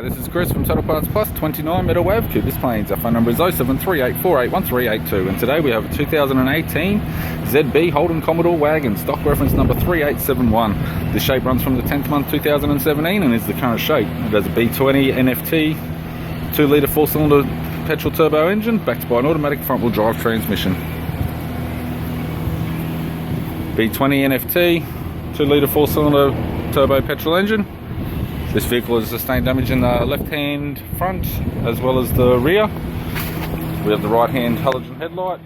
this is Chris from Total Parts Plus, 29 Meadow Ave, Coopers Plains. Our phone number is 0738481382, and today we have a 2018 Z VE Holden Commodore wagon, stock reference number 3871. This shape runs from the 10th month 2017 and is the current shape. It has a B20 NFT, 2-litre 4-cylinder petrol turbo engine, backed by an automatic front-wheel drive transmission. B20 NFT, 2-litre 4-cylinder turbo petrol engine. This vehicle has sustained damage in the left-hand front as well as the rear. We have the right-hand halogen headlight.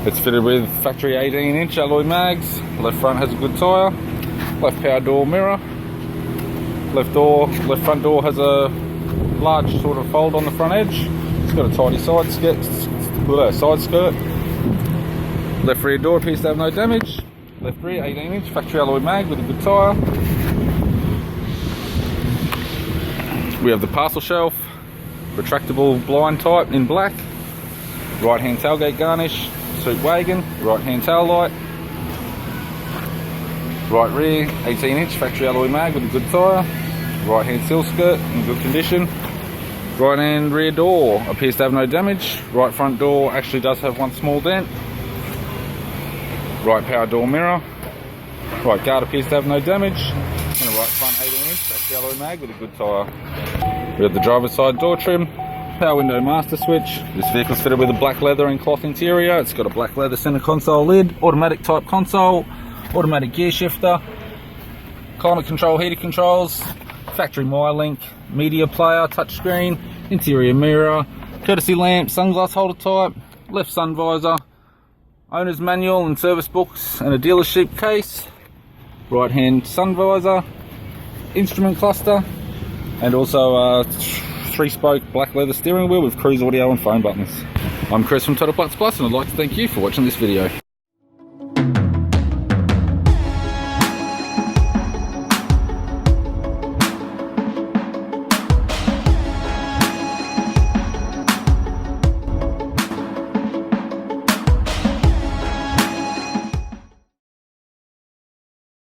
It's fitted with factory 18-inch alloy mags. Left front has a good tyre. Left power door mirror. Left front door has a large sort of fold on the front edge. It's got a tidy side skirt. Left rear door appears to have no damage. Left rear 18-inch factory alloy mag with a good tyre. We have the parcel shelf, retractable blind type in black. Right hand tailgate garnish, suit wagon, right hand tail light. Right rear 18-inch factory alloy mag with a good tyre. Right hand seal skirt in good condition. Right hand rear door appears to have no damage. Right front door actually does have one small dent. Right power door mirror. Right guard appears to have no damage. And a right front 18-inch factory alloy mag with a good tyre. We have the driver's side door trim. Power window master switch. This vehicle's fitted with a black leather and cloth interior. It's got a black leather center console lid, automatic type console, automatic gear shifter, climate control heater controls, factory MyLink, media player, touchscreen, interior mirror, courtesy lamp, sunglass holder type, left sun visor, owner's manual and service books and a dealership case, right hand sun visor, instrument cluster, and also a 3-spoke black leather steering wheel with cruise audio and phone buttons. I'm Chris from Total Parts Plus, and I'd like to thank you for watching this video.